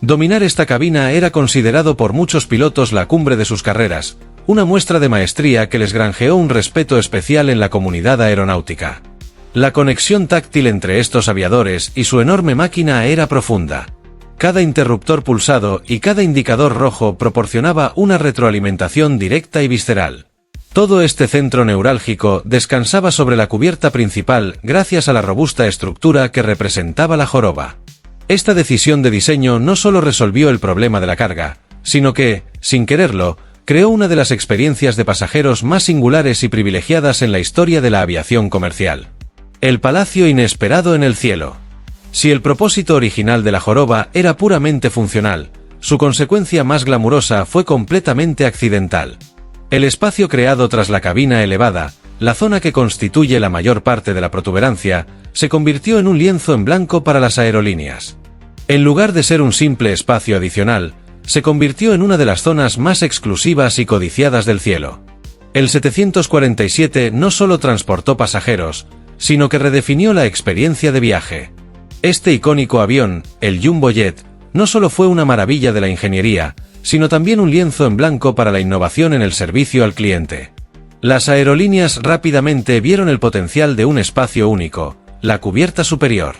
Dominar esta cabina era considerado por muchos pilotos la cumbre de sus carreras, una muestra de maestría que les granjeó un respeto especial en la comunidad aeronáutica. La conexión táctil entre estos aviadores y su enorme máquina era profunda. Cada interruptor pulsado y cada indicador rojo proporcionaba una retroalimentación directa y visceral. Todo este centro neurálgico descansaba sobre la cubierta principal gracias a la robusta estructura que representaba la joroba. Esta decisión de diseño no solo resolvió el problema de la carga, sino que, sin quererlo, creó una de las experiencias de pasajeros más singulares y privilegiadas en la historia de la aviación comercial. El palacio inesperado en el cielo. Si el propósito original de la joroba era puramente funcional, su consecuencia más glamurosa fue completamente accidental. El espacio creado tras la cabina elevada, la zona que constituye la mayor parte de la protuberancia, se convirtió en un lienzo en blanco para las aerolíneas. En lugar de ser un simple espacio adicional, se convirtió en una de las zonas más exclusivas y codiciadas del cielo. El 747 no solo transportó pasajeros, sino que redefinió la experiencia de viaje. Este icónico avión, el Jumbo Jet, no solo fue una maravilla de la ingeniería, sino también un lienzo en blanco para la innovación en el servicio al cliente. Las aerolíneas rápidamente vieron el potencial de un espacio único, la cubierta superior.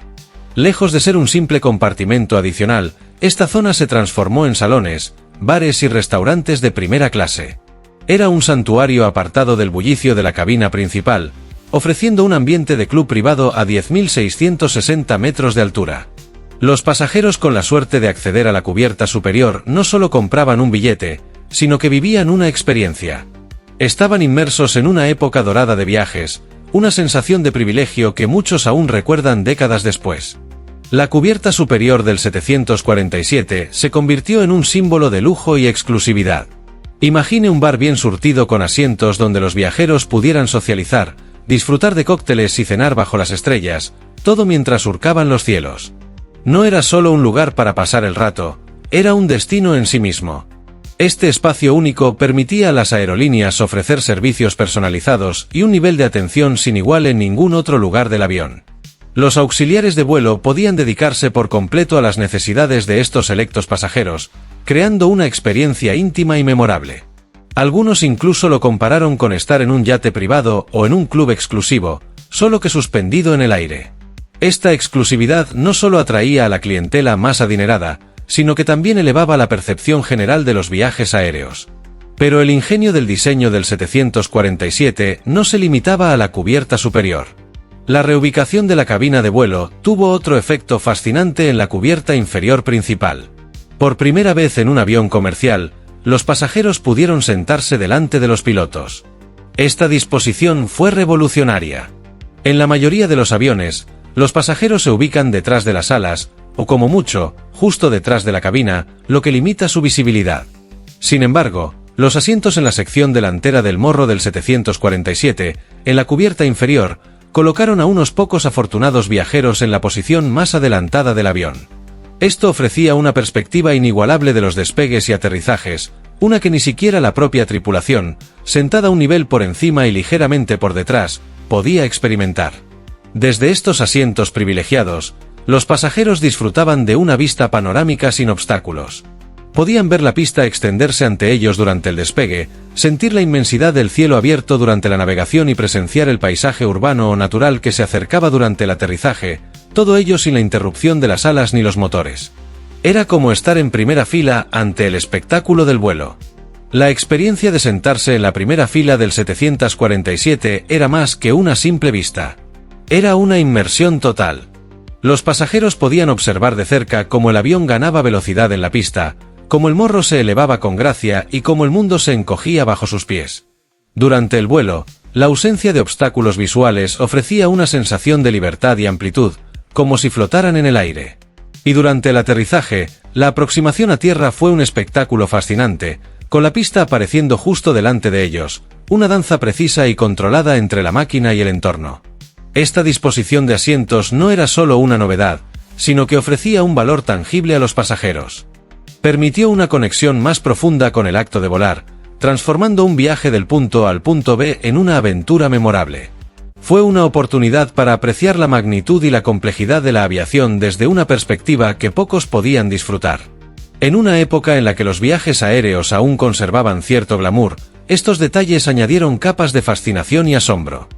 Lejos de ser un simple compartimento adicional, esta zona se transformó en salones, bares y restaurantes de primera clase. Era un santuario apartado del bullicio de la cabina principal, ofreciendo un ambiente de club privado a 10.660 metros de altura. Los pasajeros con la suerte de acceder a la cubierta superior no solo compraban un billete, sino que vivían una experiencia. Estaban inmersos en una época dorada de viajes, una sensación de privilegio que muchos aún recuerdan décadas después. La cubierta superior del 747 se convirtió en un símbolo de lujo y exclusividad. Imagine un bar bien surtido con asientos donde los viajeros pudieran socializar, disfrutar de cócteles y cenar bajo las estrellas, todo mientras surcaban los cielos. No era solo un lugar para pasar el rato, era un destino en sí mismo. Este espacio único permitía a las aerolíneas ofrecer servicios personalizados y un nivel de atención sin igual en ningún otro lugar del avión. Los auxiliares de vuelo podían dedicarse por completo a las necesidades de estos selectos pasajeros, creando una experiencia íntima y memorable. Algunos incluso lo compararon con estar en un yate privado o en un club exclusivo, solo que suspendido en el aire. Esta exclusividad no solo atraía a la clientela más adinerada, sino que también elevaba la percepción general de los viajes aéreos. Pero el ingenio del diseño del 747 no se limitaba a la cubierta superior. La reubicación de la cabina de vuelo tuvo otro efecto fascinante en la cubierta inferior principal. Por primera vez en un avión comercial, los pasajeros pudieron sentarse delante de los pilotos. Esta disposición fue revolucionaria. En la mayoría de los aviones, los pasajeros se ubican detrás de las alas, o como mucho, justo detrás de la cabina, lo que limita su visibilidad. Sin embargo, los asientos en la sección delantera del morro del 747, en la cubierta inferior, colocaron a unos pocos afortunados viajeros en la posición más adelantada del avión. Esto ofrecía una perspectiva inigualable de los despegues y aterrizajes, una que ni siquiera la propia tripulación, sentada un nivel por encima y ligeramente por detrás, podía experimentar. Desde estos asientos privilegiados, los pasajeros disfrutaban de una vista panorámica sin obstáculos. Podían ver la pista extenderse ante ellos durante el despegue, sentir la inmensidad del cielo abierto durante la navegación y presenciar el paisaje urbano o natural que se acercaba durante el aterrizaje, todo ello sin la interrupción de las alas ni los motores. Era como estar en primera fila ante el espectáculo del vuelo. La experiencia de sentarse en la primera fila del 747 era más que una simple vista. Era una inmersión total. Los pasajeros podían observar de cerca cómo el avión ganaba velocidad en la pista, cómo el morro se elevaba con gracia y cómo el mundo se encogía bajo sus pies. Durante el vuelo, la ausencia de obstáculos visuales ofrecía una sensación de libertad y amplitud, como si flotaran en el aire. Y durante el aterrizaje, la aproximación a tierra fue un espectáculo fascinante, con la pista apareciendo justo delante de ellos, una danza precisa y controlada entre la máquina y el entorno. Esta disposición de asientos no era solo una novedad, sino que ofrecía un valor tangible a los pasajeros. Permitió una conexión más profunda con el acto de volar, transformando un viaje del punto A al punto B en una aventura memorable. Fue una oportunidad para apreciar la magnitud y la complejidad de la aviación desde una perspectiva que pocos podían disfrutar. En una época en la que los viajes aéreos aún conservaban cierto glamour, estos detalles añadieron capas de fascinación y asombro.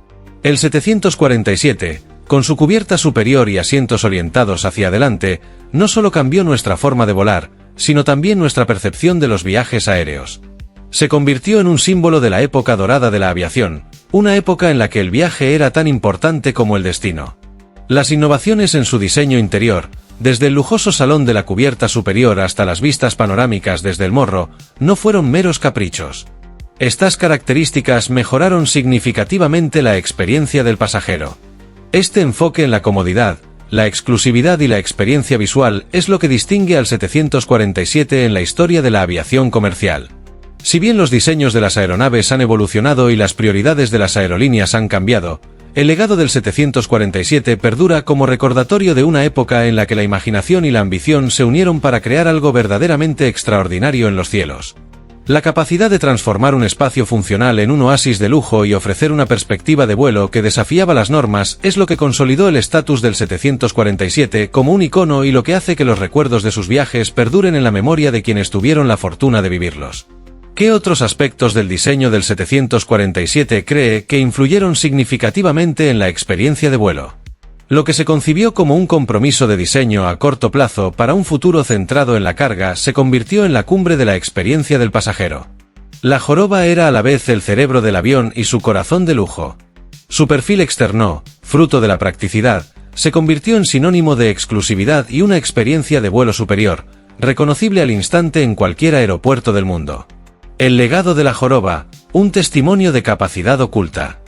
El 747, con su cubierta superior y asientos orientados hacia adelante, no solo cambió nuestra forma de volar, sino también nuestra percepción de los viajes aéreos. Se convirtió en un símbolo de la época dorada de la aviación, una época en la que el viaje era tan importante como el destino. Las innovaciones en su diseño interior, desde el lujoso salón de la cubierta superior hasta las vistas panorámicas desde el morro, no fueron meros caprichos. Estas características mejoraron significativamente la experiencia del pasajero. Este enfoque en la comodidad, la exclusividad y la experiencia visual es lo que distingue al 747 en la historia de la aviación comercial. Si bien los diseños de las aeronaves han evolucionado y las prioridades de las aerolíneas han cambiado, el legado del 747 perdura como recordatorio de una época en la que la imaginación y la ambición se unieron para crear algo verdaderamente extraordinario en los cielos. La capacidad de transformar un espacio funcional en un oasis de lujo y ofrecer una perspectiva de vuelo que desafiaba las normas es lo que consolidó el estatus del 747 como un icono y lo que hace que los recuerdos de sus viajes perduren en la memoria de quienes tuvieron la fortuna de vivirlos. ¿Qué otros aspectos del diseño del 747 cree que influyeron significativamente en la experiencia de vuelo? Lo que se concibió como un compromiso de diseño a corto plazo para un futuro centrado en la carga se convirtió en la cumbre de la experiencia del pasajero. La joroba era a la vez el cerebro del avión y su corazón de lujo. Su perfil externo, fruto de la practicidad, se convirtió en sinónimo de exclusividad y una experiencia de vuelo superior, reconocible al instante en cualquier aeropuerto del mundo. El legado de la joroba, un testimonio de capacidad oculta.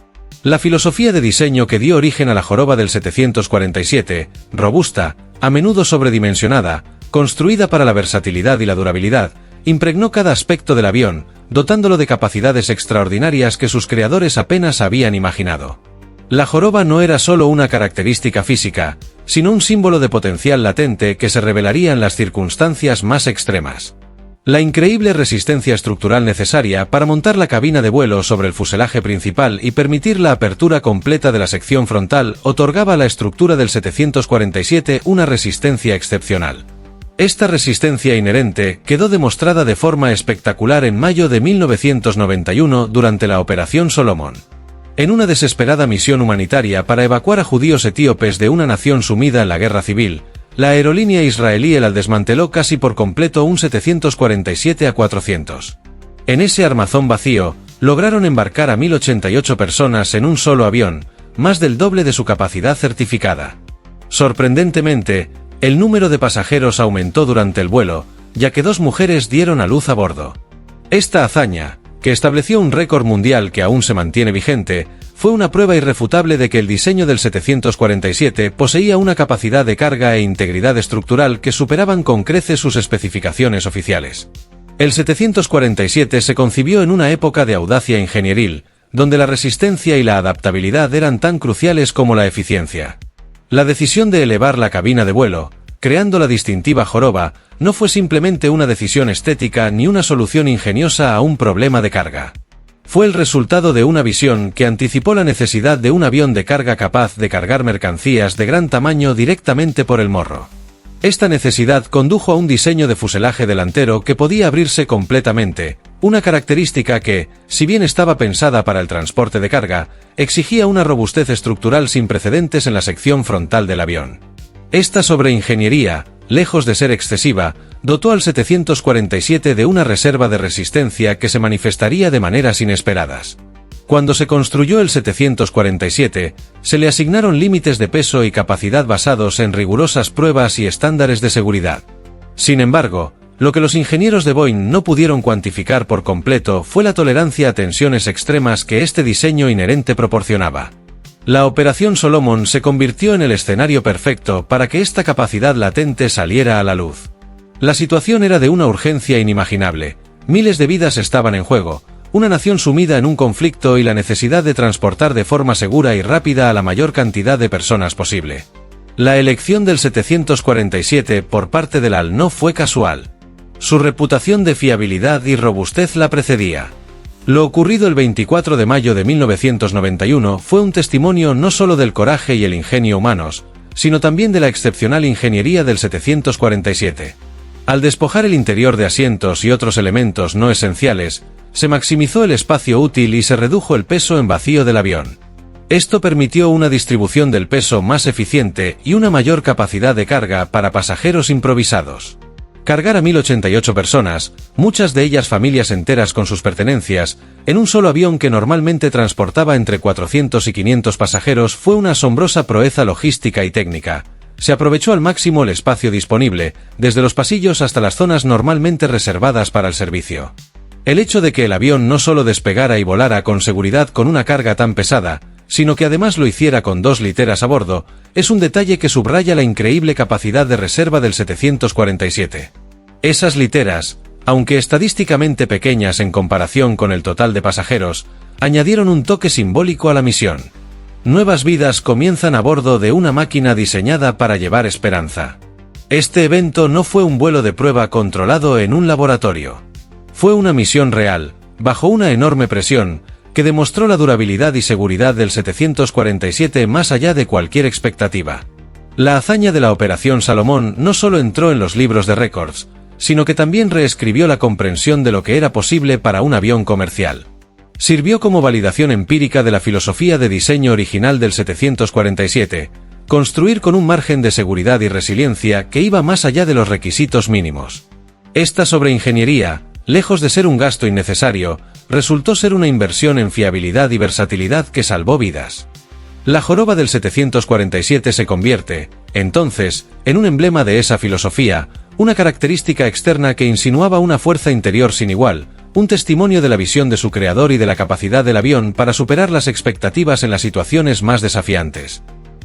La filosofía de diseño que dio origen a la joroba del 747, robusta, a menudo sobredimensionada, construida para la versatilidad y la durabilidad, impregnó cada aspecto del avión, dotándolo de capacidades extraordinarias que sus creadores apenas habían imaginado. La joroba no era solo una característica física, sino un símbolo de potencial latente que se revelaría en las circunstancias más extremas. La increíble resistencia estructural necesaria para montar la cabina de vuelo sobre el fuselaje principal y permitir la apertura completa de la sección frontal otorgaba a la estructura del 747 una resistencia excepcional. Esta resistencia inherente quedó demostrada de forma espectacular en mayo de 1991 durante la Operación Solomon. En una desesperada misión humanitaria para evacuar a judíos etíopes de una nación sumida en la guerra civil, la aerolínea israelí El Al desmanteló casi por completo un 747-400. En ese armazón vacío, lograron embarcar a 1088 personas en un solo avión, más del doble de su capacidad certificada. Sorprendentemente, el número de pasajeros aumentó durante el vuelo, ya que 2 mujeres dieron a luz a bordo. Esta hazaña, que estableció un récord mundial que aún se mantiene vigente, fue una prueba irrefutable de que el diseño del 747 poseía una capacidad de carga e integridad estructural que superaban con creces sus especificaciones oficiales. El 747 se concibió en una época de audacia ingenieril, donde la resistencia y la adaptabilidad eran tan cruciales como la eficiencia. La decisión de elevar la cabina de vuelo, creando la distintiva joroba, no fue simplemente una decisión estética ni una solución ingeniosa a un problema de carga. Fue el resultado de una visión que anticipó la necesidad de un avión de carga capaz de cargar mercancías de gran tamaño directamente por el morro. Esta necesidad condujo a un diseño de fuselaje delantero que podía abrirse completamente, una característica que, si bien estaba pensada para el transporte de carga, exigía una robustez estructural sin precedentes en la sección frontal del avión. Esta sobreingeniería, lejos de ser excesiva, dotó al 747 de una reserva de resistencia que se manifestaría de maneras inesperadas. Cuando se construyó el 747, se le asignaron límites de peso y capacidad basados en rigurosas pruebas y estándares de seguridad. Sin embargo, lo que los ingenieros de Boeing no pudieron cuantificar por completo fue la tolerancia a tensiones extremas que este diseño inherente proporcionaba. La Operación Solomon se convirtió en el escenario perfecto para que esta capacidad latente saliera a la luz. La situación era de una urgencia inimaginable, miles de vidas estaban en juego, una nación sumida en un conflicto y la necesidad de transportar de forma segura y rápida a la mayor cantidad de personas posible. La elección del 747 por parte del AL no fue casual. Su reputación de fiabilidad y robustez la precedía. Lo ocurrido el 24 de mayo de 1991 fue un testimonio no solo del coraje y el ingenio humanos, sino también de la excepcional ingeniería del 747. Al despojar el interior de asientos y otros elementos no esenciales, se maximizó el espacio útil y se redujo el peso en vacío del avión. Esto permitió una distribución del peso más eficiente y una mayor capacidad de carga para pasajeros improvisados. Cargar a 1088 personas, muchas de ellas familias enteras con sus pertenencias, en un solo avión que normalmente transportaba entre 400 y 500 pasajeros fue una asombrosa proeza logística y técnica. Se aprovechó al máximo el espacio disponible, desde los pasillos hasta las zonas normalmente reservadas para el servicio. El hecho de que el avión no solo despegara y volara con seguridad con una carga tan pesada, sino que además lo hiciera con 2 literas a bordo, es un detalle que subraya la increíble capacidad de reserva del 747. Esas literas, aunque estadísticamente pequeñas en comparación con el total de pasajeros, añadieron un toque simbólico a la misión. Nuevas vidas comienzan a bordo de una máquina diseñada para llevar esperanza. Este evento no fue un vuelo de prueba controlado en un laboratorio. Fue una misión real, bajo una enorme presión, que demostró la durabilidad y seguridad del 747 más allá de cualquier expectativa. La hazaña de la Operación Salomón no solo entró en los libros de récords, sino que también reescribió la comprensión de lo que era posible para un avión comercial. Sirvió como validación empírica de la filosofía de diseño original del 747, construir con un margen de seguridad y resiliencia que iba más allá de los requisitos mínimos. Esta sobreingeniería, lejos de ser un gasto innecesario, resultó ser una inversión en fiabilidad y versatilidad que salvó vidas. La joroba del 747 se convierte, entonces, en un emblema de esa filosofía, una característica externa que insinuaba una fuerza interior sin igual, un testimonio de la visión de su creador y de la capacidad del avión para superar las expectativas en las situaciones más desafiantes.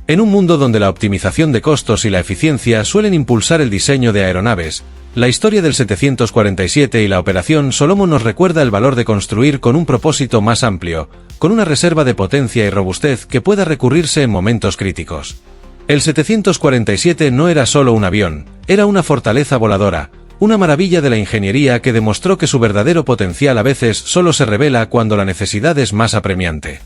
En un mundo donde la optimización de costos y la eficiencia suelen impulsar el diseño de aeronaves, la historia del 747 y la Operación Salomón nos recuerda el valor de construir con un propósito más amplio, con una reserva de potencia y robustez que pueda recurrirse en momentos críticos. El 747 no era solo un avión, era una fortaleza voladora, una maravilla de la ingeniería que demostró que su verdadero potencial a veces solo se revela cuando la necesidad es más apremiante.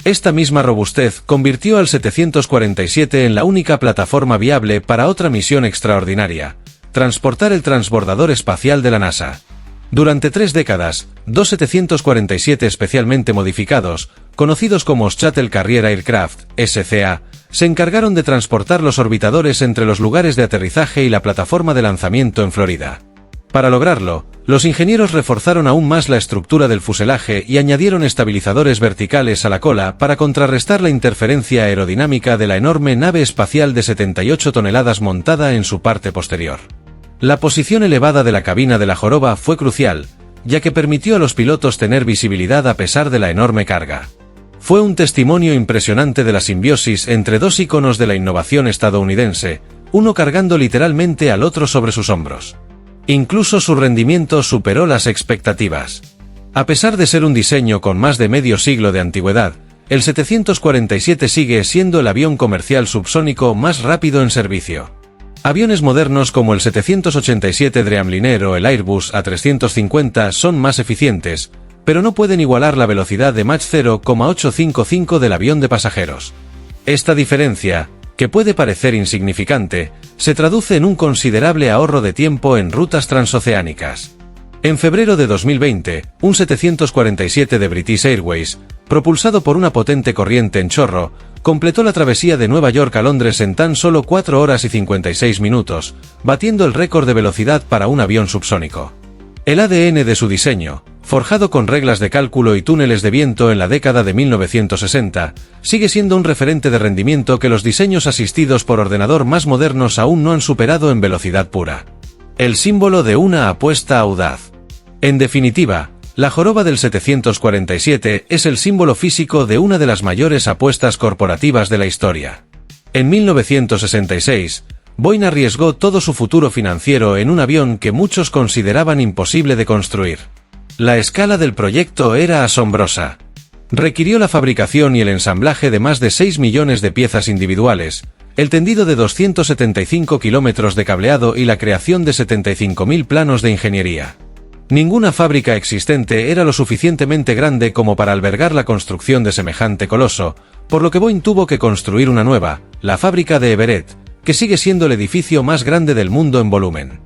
Esta misma robustez convirtió al 747 en la única plataforma viable para otra misión extraordinaria: transportar el transbordador espacial de la NASA. Durante 3 décadas, 2 747 especialmente modificados, conocidos como Shuttle Carrier Aircraft, SCA, se encargaron de transportar los orbitadores entre los lugares de aterrizaje y la plataforma de lanzamiento en Florida. Para lograrlo, los ingenieros reforzaron aún más la estructura del fuselaje y añadieron estabilizadores verticales a la cola para contrarrestar la interferencia aerodinámica de la enorme nave espacial de 78 toneladas montada en su parte posterior. La posición elevada de la cabina de la joroba fue crucial, ya que permitió a los pilotos tener visibilidad a pesar de la enorme carga. Fue un testimonio impresionante de la simbiosis entre 2 íconos de la innovación estadounidense, uno cargando literalmente al otro sobre sus hombros. Incluso su rendimiento superó las expectativas. A pesar de ser un diseño con más de medio siglo de antigüedad, el 747 sigue siendo el avión comercial subsónico más rápido en servicio. Aviones modernos como el 787 Dreamliner o el Airbus A350 son más eficientes, pero no pueden igualar la velocidad de Mach 0,855 del avión de pasajeros. Esta diferencia, que puede parecer insignificante, se traduce en un considerable ahorro de tiempo en rutas transoceánicas. En febrero de 2020, un 747 de British Airways, propulsado por una potente corriente en chorro, completó la travesía de Nueva York a Londres en tan solo 4 horas y 56 minutos, batiendo el récord de velocidad para un avión subsónico. El ADN de su diseño, forjado con reglas de cálculo y túneles de viento en la década de 1960, sigue siendo un referente de rendimiento que los diseños asistidos por ordenador más modernos aún no han superado en velocidad pura. El símbolo de una apuesta audaz. En definitiva, la joroba del 747 es el símbolo físico de una de las mayores apuestas corporativas de la historia. En 1966, Boeing arriesgó todo su futuro financiero en un avión que muchos consideraban imposible de construir. La escala del proyecto era asombrosa. Requirió la fabricación y el ensamblaje de más de 6 millones de piezas individuales, el tendido de 275 kilómetros de cableado y la creación de 75.000 planos de ingeniería. Ninguna fábrica existente era lo suficientemente grande como para albergar la construcción de semejante coloso, por lo que Boeing tuvo que construir una nueva, la fábrica de Everett, que sigue siendo el edificio más grande del mundo en volumen.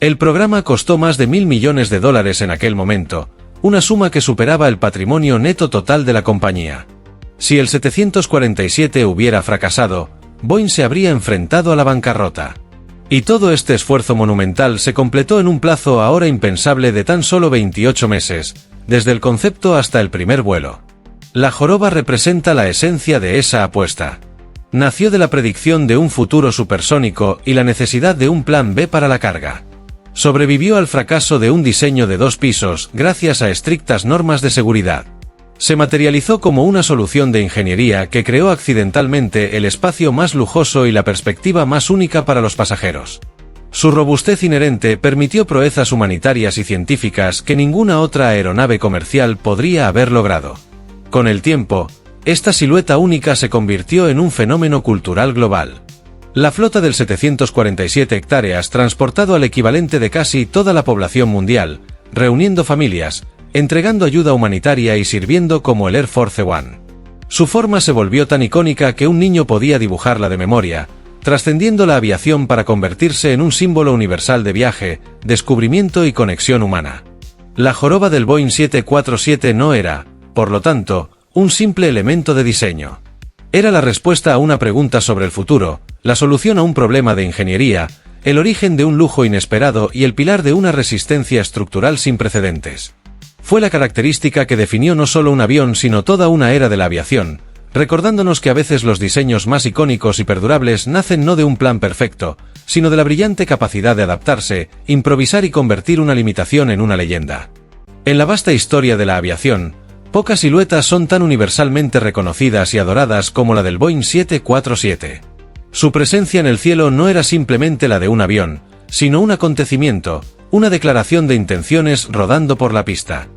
El programa costó más de $1.000 millones en aquel momento, una suma que superaba el patrimonio neto total de la compañía. Si el 747 hubiera fracasado, Boeing se habría enfrentado a la bancarrota. Y todo este esfuerzo monumental se completó en un plazo ahora impensable de tan solo 28 meses, desde el concepto hasta el primer vuelo. La joroba representa la esencia de esa apuesta. Nació de la predicción de un futuro supersónico y la necesidad de un plan B para la carga. Sobrevivió al fracaso de un diseño de 2 pisos gracias a estrictas normas de seguridad. Se materializó como una solución de ingeniería que creó accidentalmente el espacio más lujoso y la perspectiva más única para los pasajeros. Su robustez inherente permitió proezas humanitarias y científicas que ninguna otra aeronave comercial podría haber logrado. Con el tiempo, esta silueta única se convirtió en un fenómeno cultural global. La flota del 747 hectáreas transportado al equivalente de casi toda la población mundial, reuniendo familias, entregando ayuda humanitaria y sirviendo como el Air Force One. Su forma se volvió tan icónica que un niño podía dibujarla de memoria, trascendiendo la aviación para convertirse en un símbolo universal de viaje, descubrimiento y conexión humana. La joroba del Boeing 747 no era, por lo tanto, un simple elemento de diseño. Era la respuesta a una pregunta sobre el futuro, la solución a un problema de ingeniería, el origen de un lujo inesperado y el pilar de una resistencia estructural sin precedentes. Fue la característica que definió no solo un avión sino toda una era de la aviación, recordándonos que a veces los diseños más icónicos y perdurables nacen no de un plan perfecto, sino de la brillante capacidad de adaptarse, improvisar y convertir una limitación en una leyenda. En la vasta historia de la aviación, pocas siluetas son tan universalmente reconocidas y adoradas como la del Boeing 747. Su presencia en el cielo no era simplemente la de un avión, sino un acontecimiento, una declaración de intenciones rodando por la pista.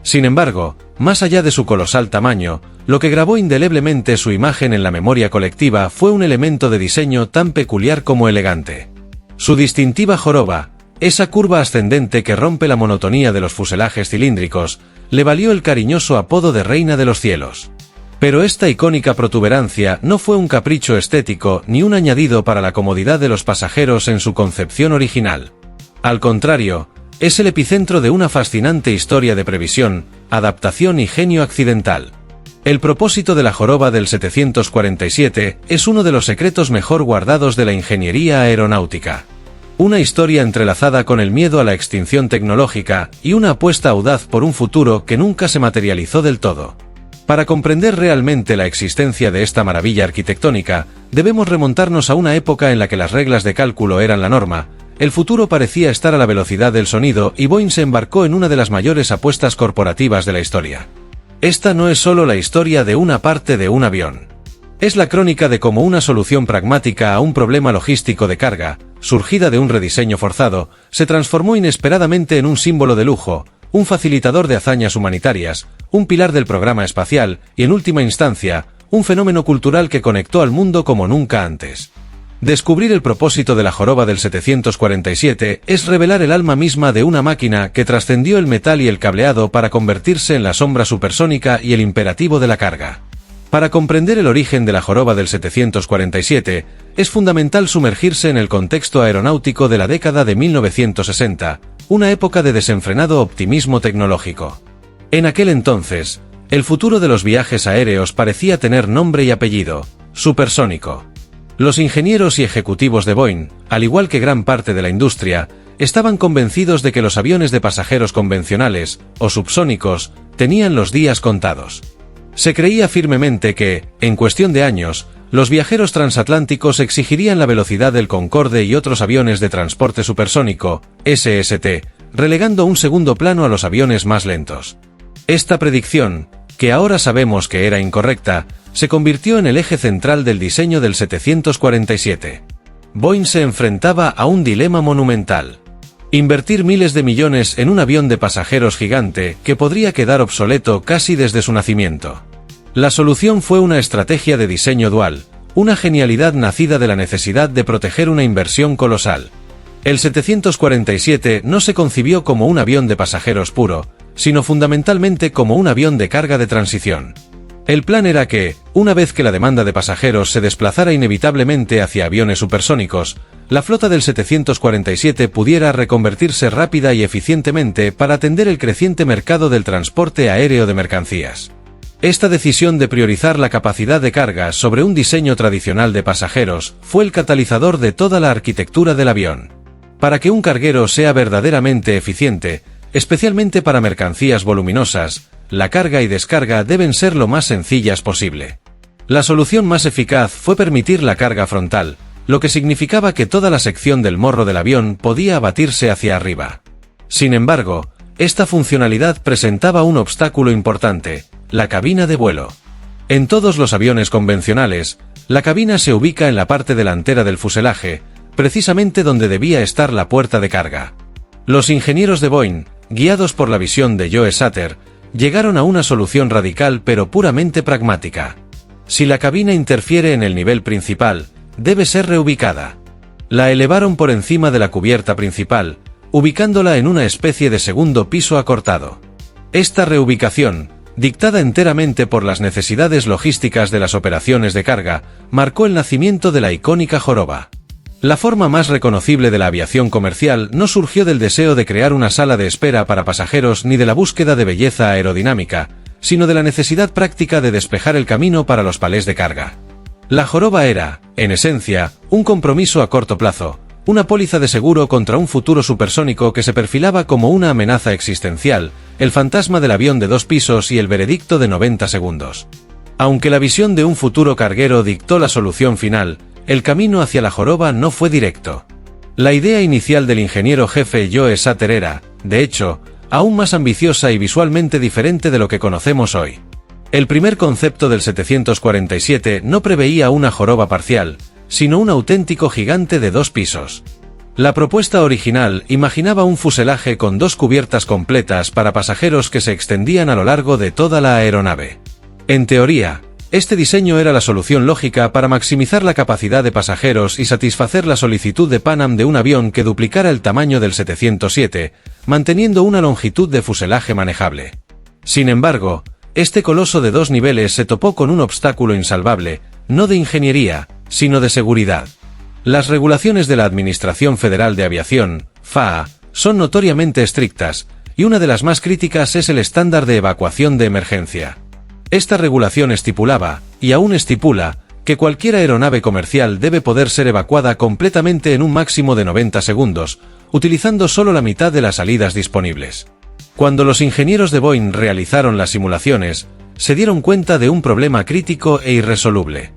Sin embargo, más allá de su colosal tamaño, lo que grabó indeleblemente su imagen en la memoria colectiva fue un elemento de diseño tan peculiar como elegante. Su distintiva joroba, esa curva ascendente que rompe la monotonía de los fuselajes cilíndricos, le valió el cariñoso apodo de Reina de los Cielos. Pero esta icónica protuberancia no fue un capricho estético ni un añadido para la comodidad de los pasajeros en su concepción original. Al contrario, es el epicentro de una fascinante historia de previsión, adaptación y genio accidental. El propósito de la joroba del 747 es uno de los secretos mejor guardados de la ingeniería aeronáutica. Una historia entrelazada con el miedo a la extinción tecnológica y una apuesta audaz por un futuro que nunca se materializó del todo. Para comprender realmente la existencia de esta maravilla arquitectónica, debemos remontarnos a una época en la que las reglas de cálculo eran la norma, el futuro parecía estar a la velocidad del sonido y Boeing se embarcó en una de las mayores apuestas corporativas de la historia. Esta no es solo la historia de una parte de un avión. Es la crónica de cómo una solución pragmática a un problema logístico de carga, surgida de un rediseño forzado, se transformó inesperadamente en un símbolo de lujo, un facilitador de hazañas humanitarias, un pilar del programa espacial y, en última instancia, un fenómeno cultural que conectó al mundo como nunca antes. Descubrir el propósito de la joroba del 747 es revelar el alma misma de una máquina que trascendió el metal y el cableado para convertirse en la sombra supersónica y el imperativo de la carga. Para comprender el origen de la joroba del 747, es fundamental sumergirse en el contexto aeronáutico de la década de 1960, una época de desenfrenado optimismo tecnológico. En aquel entonces, el futuro de los viajes aéreos parecía tener nombre y apellido: supersónico. Los ingenieros y ejecutivos de Boeing, al igual que gran parte de la industria, estaban convencidos de que los aviones de pasajeros convencionales, o subsónicos, tenían los días contados. Se creía firmemente que, en cuestión de años, los viajeros transatlánticos exigirían la velocidad del Concorde y otros aviones de transporte supersónico, SST, relegando a un segundo plano a los aviones más lentos. Esta predicción, que ahora sabemos que era incorrecta, se convirtió en el eje central del diseño del 747. Boeing se enfrentaba a un dilema monumental: invertir miles de millones en un avión de pasajeros gigante que podría quedar obsoleto casi desde su nacimiento. La solución fue una estrategia de diseño dual, una genialidad nacida de la necesidad de proteger una inversión colosal. El 747 no se concibió como un avión de pasajeros puro, sino fundamentalmente como un avión de carga de transición. El plan era que, una vez que la demanda de pasajeros se desplazara inevitablemente hacia aviones supersónicos, la flota del 747 pudiera reconvertirse rápida y eficientemente para atender el creciente mercado del transporte aéreo de mercancías. Esta decisión de priorizar la capacidad de carga sobre un diseño tradicional de pasajeros fue el catalizador de toda la arquitectura del avión. Para que un carguero sea verdaderamente eficiente, especialmente para mercancías voluminosas, la carga y descarga deben ser lo más sencillas posible. La solución más eficaz fue permitir la carga frontal, lo que significaba que toda la sección del morro del avión podía abatirse hacia arriba. Sin embargo, esta funcionalidad presentaba un obstáculo importante: la cabina de vuelo. En todos los aviones convencionales, la cabina se ubica en la parte delantera del fuselaje, precisamente donde debía estar la puerta de carga. Los ingenieros de Boeing, guiados por la visión de Joe Sutter, llegaron a una solución radical pero puramente pragmática. Si la cabina interfiere en el nivel principal, debe ser reubicada. La elevaron por encima de la cubierta principal, ubicándola en una especie de segundo piso acortado. Esta reubicación, dictada enteramente por las necesidades logísticas de las operaciones de carga, marcó el nacimiento de la icónica joroba. La forma más reconocible de la aviación comercial no surgió del deseo de crear una sala de espera para pasajeros ni de la búsqueda de belleza aerodinámica, sino de la necesidad práctica de despejar el camino para los palés de carga. La joroba era, en esencia, un compromiso a corto plazo, una póliza de seguro contra un futuro supersónico que se perfilaba como una amenaza existencial, el fantasma del avión de 2 pisos y el veredicto de 90 segundos. Aunque la visión de un futuro carguero dictó la solución final, el camino hacia la joroba no fue directo. La idea inicial del ingeniero jefe Joe Sutter era, de hecho, aún más ambiciosa y visualmente diferente de lo que conocemos hoy. El primer concepto del 747 no preveía una joroba parcial, sino un auténtico gigante de 2 pisos. La propuesta original imaginaba un fuselaje con 2 cubiertas completas para pasajeros que se extendían a lo largo de toda la aeronave. En teoría, este diseño era la solución lógica para maximizar la capacidad de pasajeros y satisfacer la solicitud de Pan Am de un avión que duplicara el tamaño del 707, manteniendo una longitud de fuselaje manejable. Sin embargo, este coloso de 2 niveles se topó con un obstáculo insalvable, no de ingeniería, sino de seguridad. Las regulaciones de la Administración Federal de Aviación, FAA, son notoriamente estrictas, y una de las más críticas es el estándar de evacuación de emergencia. Esta regulación estipulaba, y aún estipula, que cualquier aeronave comercial debe poder ser evacuada completamente en un máximo de 90 segundos, utilizando solo la mitad de las salidas disponibles. Cuando los ingenieros de Boeing realizaron las simulaciones, se dieron cuenta de un problema crítico e irresoluble.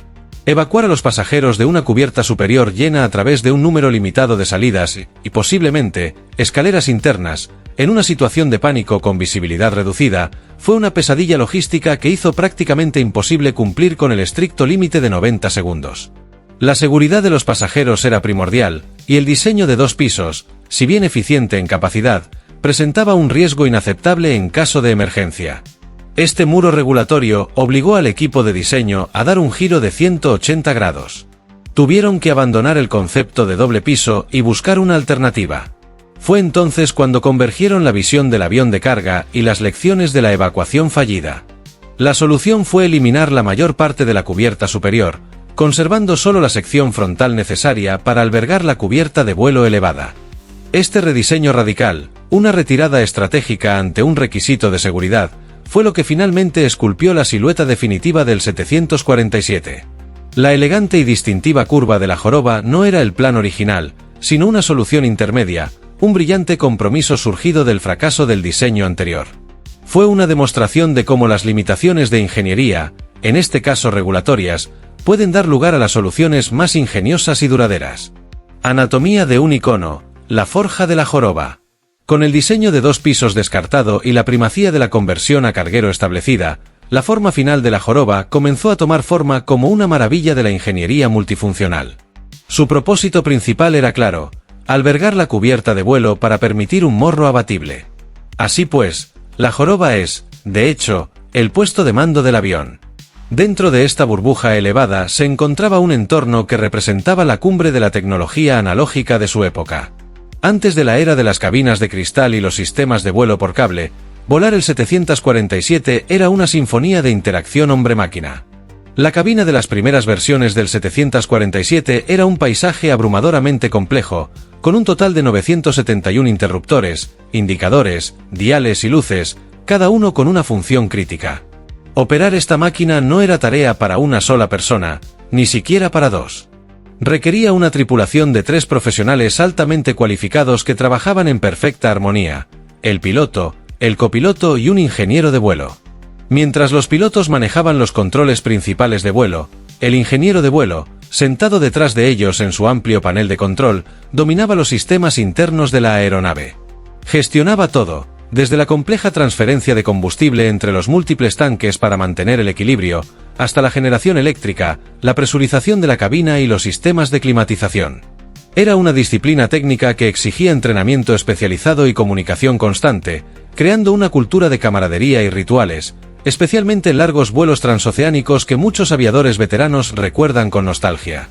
Evacuar a los pasajeros de una cubierta superior llena a través de un número limitado de salidas y, posiblemente, escaleras internas, en una situación de pánico con visibilidad reducida, fue una pesadilla logística que hizo prácticamente imposible cumplir con el estricto límite de 90 segundos. La seguridad de los pasajeros era primordial, y el diseño de 2 pisos, si bien eficiente en capacidad, presentaba un riesgo inaceptable en caso de emergencia. Este muro regulatorio obligó al equipo de diseño a dar un giro de 180 grados. Tuvieron que abandonar el concepto de doble piso y buscar una alternativa. Fue entonces cuando convergieron la visión del avión de carga y las lecciones de la evacuación fallida. La solución fue eliminar la mayor parte de la cubierta superior, conservando solo la sección frontal necesaria para albergar la cubierta de vuelo elevada. Este rediseño radical, una retirada estratégica ante un requisito de seguridad, fue lo que finalmente esculpió la silueta definitiva del 747. La elegante y distintiva curva de la joroba no era el plan original, sino una solución intermedia, un brillante compromiso surgido del fracaso del diseño anterior. Fue una demostración de cómo las limitaciones de ingeniería, en este caso regulatorias, pueden dar lugar a las soluciones más ingeniosas y duraderas. Anatomía de un icono, la forja de la joroba. Con el diseño de 2 pisos descartado y la primacía de la conversión a carguero establecida, la forma final de la joroba comenzó a tomar forma como una maravilla de la ingeniería multifuncional. Su propósito principal era claro: albergar la cubierta de vuelo para permitir un morro abatible. Así pues, la joroba es, de hecho, el puesto de mando del avión. Dentro de esta burbuja elevada se encontraba un entorno que representaba la cumbre de la tecnología analógica de su época. Antes de la era de las cabinas de cristal y los sistemas de vuelo por cable, Volar el 747 era una sinfonía de interacción hombre-máquina. La cabina de las primeras versiones del 747 era un paisaje abrumadoramente complejo, con un total de 971 interruptores, indicadores, diales y luces, cada uno con una función crítica. Operar esta máquina no era tarea para una sola persona, ni siquiera para dos. Requería una tripulación de 3 profesionales altamente cualificados que trabajaban en perfecta armonía: el piloto, el copiloto y un ingeniero de vuelo. Mientras los pilotos manejaban los controles principales de vuelo, el ingeniero de vuelo, sentado detrás de ellos en su amplio panel de control, dominaba los sistemas internos de la aeronave. Gestionaba todo, desde la compleja transferencia de combustible entre los múltiples tanques para mantener el equilibrio, hasta la generación eléctrica, la presurización de la cabina y los sistemas de climatización. Era una disciplina técnica que exigía entrenamiento especializado y comunicación constante, creando una cultura de camaradería y rituales, especialmente en largos vuelos transoceánicos que muchos aviadores veteranos recuerdan con nostalgia.